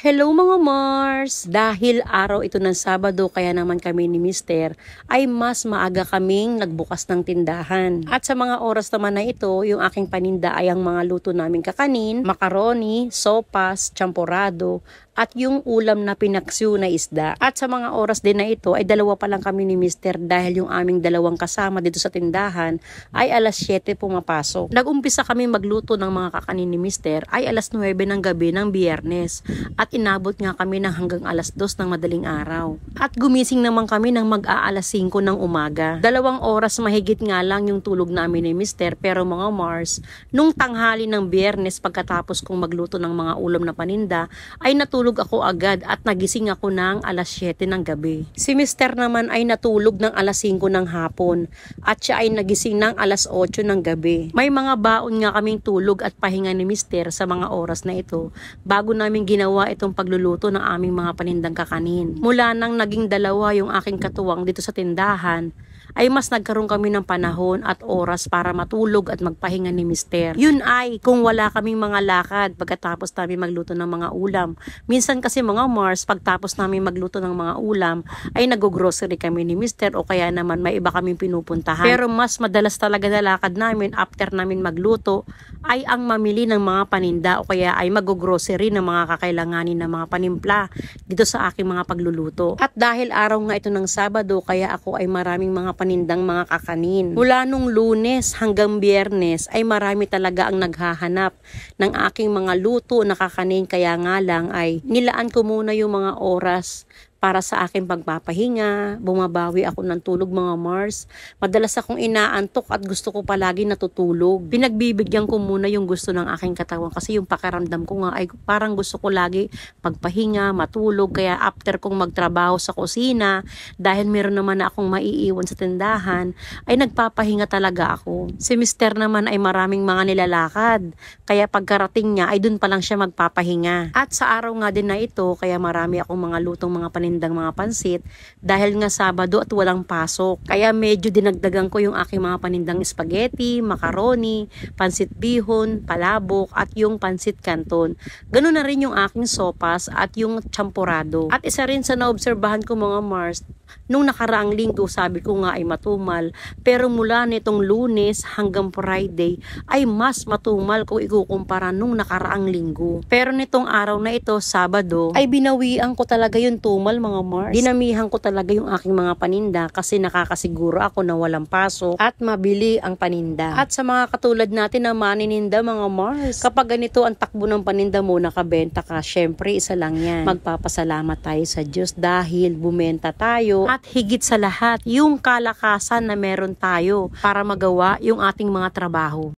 Hello mga Mars! Dahil araw ito ng Sabado kaya naman kami ni Mister ay mas maaga kaming nagbukas ng tindahan. At sa mga oras naman na ito, yung aking paninda ay ang mga luto naming kakanin, macaroni, sopas, champorado, at yung ulam na pinaksiw na isda. At sa mga oras din na ito ay dalawa pa lang kami ni Mister dahil yung aming dalawang kasama dito sa tindahan ay alas 7 pumapasok. Nag-umpisa kami magluto ng mga kakanin ni Mister ay alas 9 ng gabi ng Biyernes at inabot nga kami ng hanggang alas 2 ng madaling araw. At gumising naman kami ng mag-aalas 5 ng umaga. 2 oras mahigit nga lang yung tulog namin ni Mister, pero mga Mars, nung tanghali ng Biyernes pagkatapos kong magluto ng mga ulam na paninda ay natulog ako agad at nagising ako ng alas 7 ng gabi. Si Mister naman ay natulog ng alas 5 ng hapon at siya ay nagising ng alas 8 ng gabi. May mga baon nga kaming tulog at pahinga ni Mister sa mga oras na ito bago namin ginawa itong pagluluto ng aming mga panindang kakanin. Mula nang naging dalawa yung aking katuwang dito sa tindahan, ay mas nagkaroon kami ng panahon at oras para matulog at magpahinga ni Mister. Yun ay kung wala kaming mga lakad pagkatapos namin magluto ng mga ulam. Minsan kasi mga Mars, pagtapos namin magluto ng mga ulam ay nag-grocery kami ni Mister o kaya naman may iba kaming pinupuntahan. Pero mas madalas talaga na lakad namin after namin magluto ay ang mamili ng mga paninda o kaya ay mag-grocery ng mga kakailanganin ng mga panimpla dito sa aking mga pagluluto. At dahil araw nga ito ng Sabado kaya ako ay maraming mga panindang mga kakanin. Mula nung Lunes hanggang Biyernes ay marami talaga ang naghahanap ng aking mga luto na kakanin, kaya nga lang ay nilaan ko muna yung mga oras para sa aking pagpapahinga. Bumabawi ako ng tulog mga Mars. Madalas akong inaantok at gusto ko palagi natutulog. Pinagbibigyan ko muna yung gusto ng aking katawan kasi yung pakiramdam ko nga ay parang gusto ko lagi magpahinga, matulog. Kaya after kong magtrabaho sa kusina, dahil meron naman na akong maiiwan sa tindahan, ay nagpapahinga talaga ako. Si Mister naman ay maraming mga nilalakad. Kaya pagkarating niya ay dun pa lang siya magpapahinga. At sa araw nga din na ito, kaya marami akong mga lutong mga panindang mga pansit dahil nga Sabado at walang pasok. Kaya medyo dinagdagan ko yung aking mga panindang spaghetti, macaroni, pansit bihon, palabok at yung pansit canton. Ganun na rin yung aking sopas at yung champorado. At isa rin sa naobserbahan ko mga Mars, nung nakaraang linggo sabi ko nga ay matumal, pero mula nitong Lunes hanggang Friday ay mas matumal kung ikukumpara nung nakaraang linggo. Pero nitong araw na ito, Sabado, ay binawian ko talaga yung tumal mga Mars. Dinamihan ko talaga yung aking mga paninda kasi nakakasiguro ako na walang pasok at mabili ang paninda. At sa mga katulad natin na manininda mga Mars, kapag ganito ang takbo ng paninda mo, nakabenta ka, syempre isa lang yan. Magpapasalamat tayo sa Diyos dahil bumenta tayo at higit sa lahat yung kalakasan na meron tayo para magawa yung ating mga trabaho.